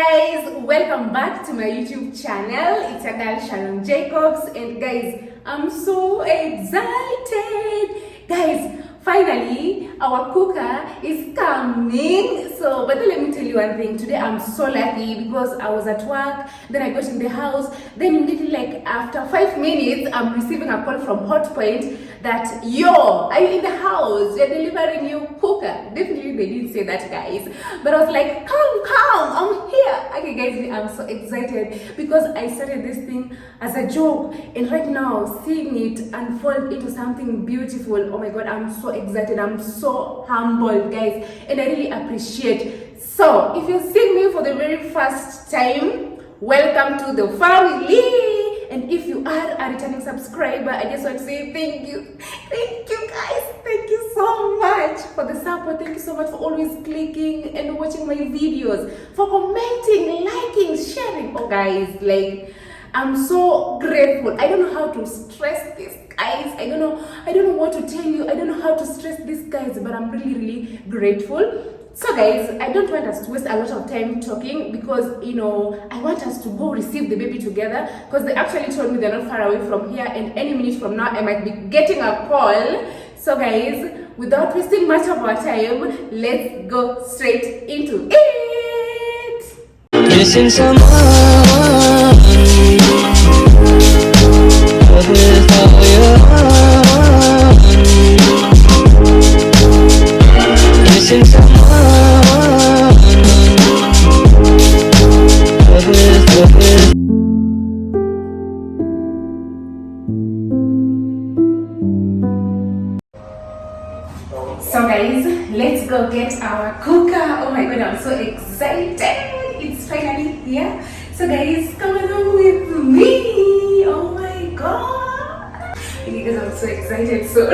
guys, welcome back to my YouTube channel. It's a girl Sharon Jacobs, and guys, I'm so excited. Guys, finally our cooker is coming. So but let me tell you one thing. Today I'm so lucky because I was at work, then I got in the house, then immediately, like after 5 minutes, I'm receiving a call from Hotpoint that, yo, are you in the house? You're delivering your cooker. Definitely they didn't say that, guys, but I was like, come, I'm here. Okay guys, I'm so excited because I started this thing as a joke, and right now seeing it unfold into something beautiful, oh my god, I'm so excited. I'm so humbled, guys, and I really appreciate. So if you're seeing me for the very first time, welcome to the family. And if you are a returning subscriber, I just want to say thank you guys, thank you so much for the support. Thank you so much for always clicking and watching my videos, for commenting, liking, sharing. Oh guys, like, I'm so grateful. I don't know how to stress this, guys. I don't know what to tell you. I don't know how to stress this, guys, but I'm really grateful. So guys, I don't want us to waste a lot of time talking because, you know, I want us to go receive the baby together, because they actually told me they're not far away from here, and any minute from now I might be getting a call. So guys, without wasting much of our time, let's go straight into it. Missing someone with all your heart. Missing someone with So guys, let's go get our cooker. Oh my god, I'm so excited. It's finally here. So guys, come along with me. Oh my god. Okay guys, I'm so excited. So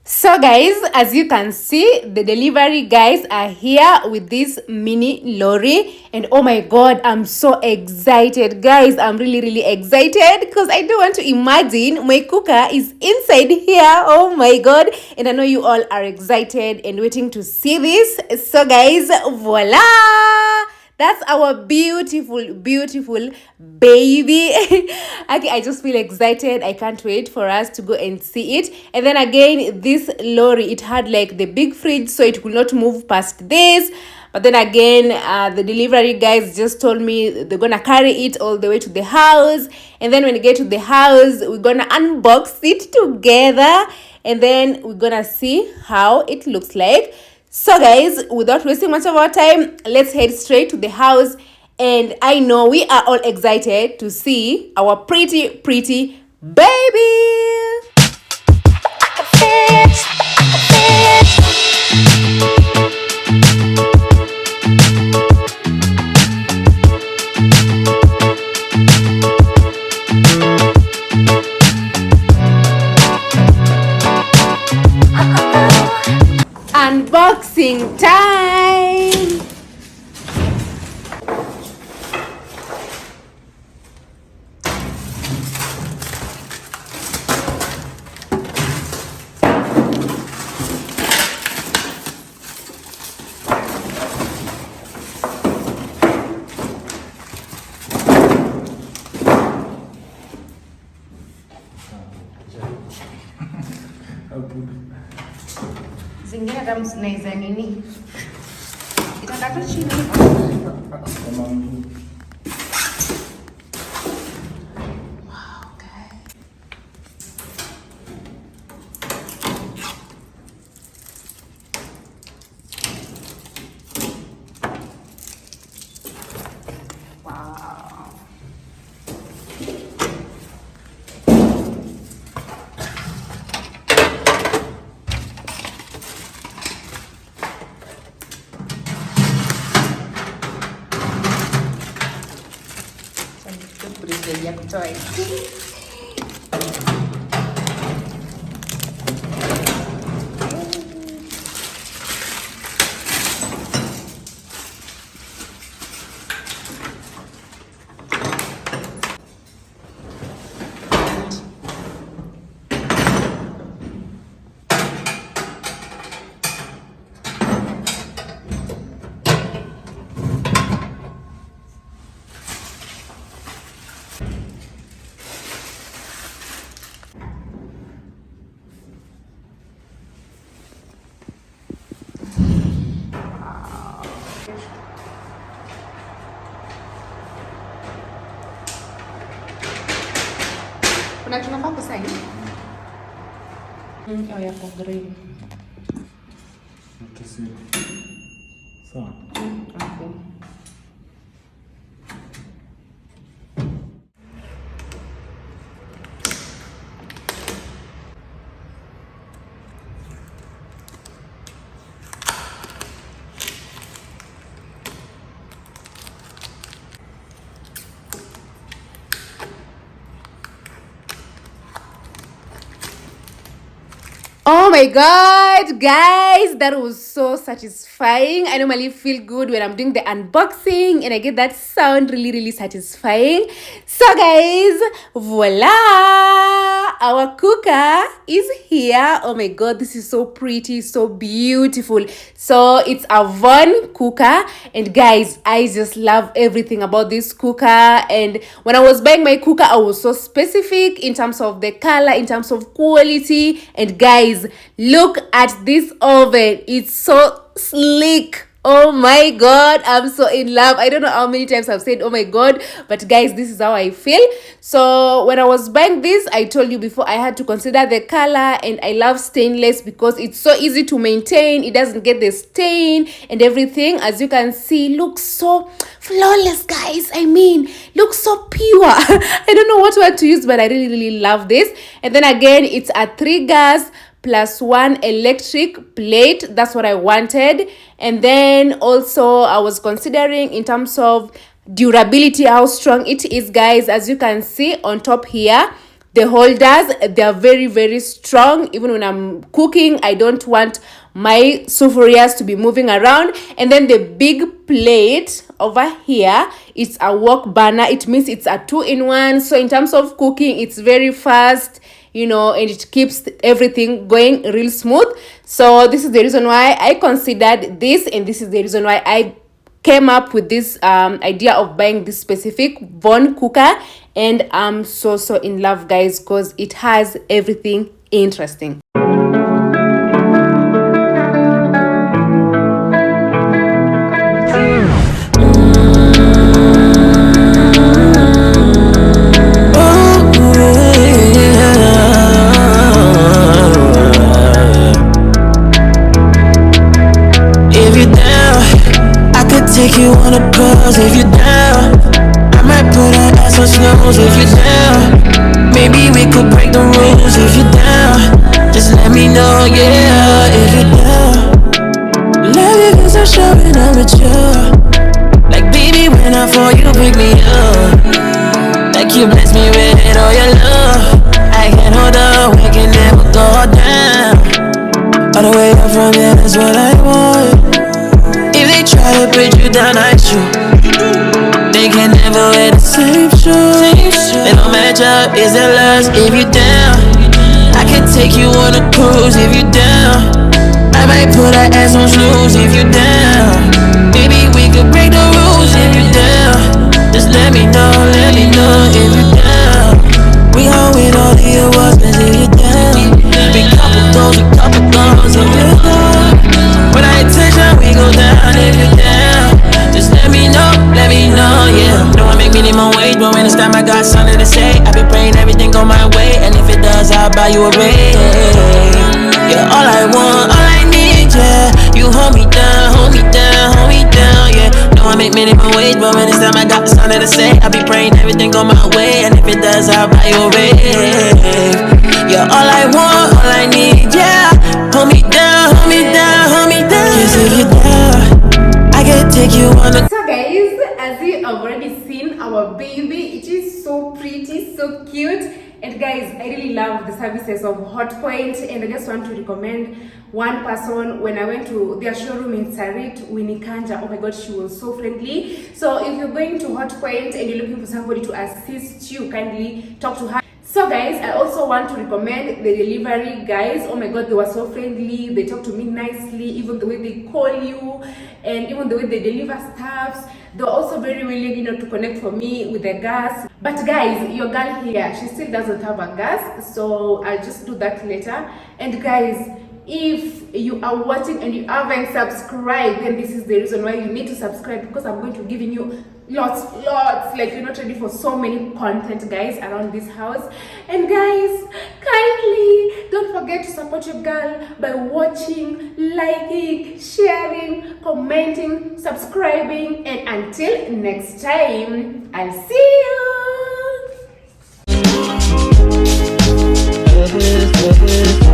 So guys, as you can see, the delivery guys are here with this mini lorry, and oh my god, I'm so excited, guys. I'm really excited because I don't want to imagine my cooker is inside here. Oh my god, and I know you all are excited and waiting to see this. So guys, voila, that's our beautiful baby. Okay, I just feel excited. I can't wait for us to go and see it. And then again, this lorry, it had like the big fridge, so it could not move past this. But then again, the delivery guys just told me they're gonna carry it all the way to the house, and then when we get to the house, we're gonna unbox it together, and then we're gonna see how it looks like. So guys, without wasting much of our time, let's head straight to the house. And I know we are all excited to see our pretty baby. Unboxing time. Zingine kama zinaweza nini? Itakata chini. Ya kutoa Kuna tunafaa kusign? Oh, yeah, for green. So. Okay. Oh my god, guys, that was so satisfying. I normally feel good when I'm doing the unboxing and I get that sound really satisfying. So guys, voila, our cooker is here. Oh my god, this is so pretty, so beautiful. So it's a Von cooker, and guys, I just love everything about this cooker. And when I was buying my cooker, I was so specific in terms of the color, in terms of quality. And guys, look at this oven. It's so sleek. Oh my god, I'm so in love. I don't know how many times I've said oh my god, but guys, this is how I feel. So when I was buying this, I told you before, I had to consider the color, and I love stainless because it's so easy to maintain. It doesn't get the stain and everything. As you can see, looks so flawless, guys. I mean, looks so pure. I don't know what word to use, but I really love this. And then again, it's a 3 gas plus 1 electric plate. That's what I wanted. And then also I was considering in terms of durability, how strong it is, guys. As you can see on top here, the holders, they are very strong. Even when I'm cooking, I don't want my sufurias to be moving around. And then the big plate over here, it's a wok burner. It means it's a 2-in-1. So in terms of cooking, it's very fast, you know, and it keeps everything going real smooth. So this is the reason why I considered this, and this is the reason why I came up with this idea of buying this specific Von cooker. And I'm so in love, guys, because it has everything interesting. Take you on a cruise if you're down. I might put our ass on snooze if you're down. Maybe we could break the rules if you're down. Just let me know, yeah, if you're down. Love you cause I'm showing up with you. Like baby, when I fall, you pick me up. Like you bless me with all your love. I can't hold up, we can never go down. All the way up from here, that's what I want. If they try to put you down, I shoot. They can never wear the same shoes. They don't match up, is it lust if you down? I can take you on a cruise if you down. I might put our ass on snooze if you down. Maybe we could break the rules if you down. Just let me know if you down. We gon' win all the awards, cause if you down. Big couple goals, a couple guns if you down. When I attention, we go down if you down. Just let me know, yeah. Don't wanna make me need more weight, but when it's time I got something to say. I be praying everything go my way, and if it does, I'll buy you a ring. You're all I want, all I need, yeah. You hold me down, yeah. Don't wanna make me need more weight, but when it's time I got something to say. I be praying everything go my way, and if it does, I'll buy you a ring. You're all I want, all I need, yeah. Hold me down. Cause if you're down, I can take you on a. So guys, as you have already seen our baby, it is so pretty, so cute. And guys, I really love the services of Hotpoint, and I just want to recommend one person. When I went to their showroom in Sarit, Winnie Kanja, oh my god, she was so friendly. So if you're going to Hotpoint and you're looking for somebody to assist you, kindly talk to her. So guys, I also want to recommend the delivery guys. Oh my god, they were so friendly. They talk to me nicely, even the way they call you, and even the way they deliver stuffs. They're also very willing, you know, to connect for me with the gas. But guys, your girl here, she still doesn't have a gas, so I'll just do that later. And guys, if you are watching and you haven't subscribed, then this is the reason why you need to subscribe, because I'm going to be giving you lots, like you're not ready for so many content, guys, around this house. And guys, kindly don't forget to support your girl by watching, liking, sharing, commenting, subscribing, and until next time, I'll see you.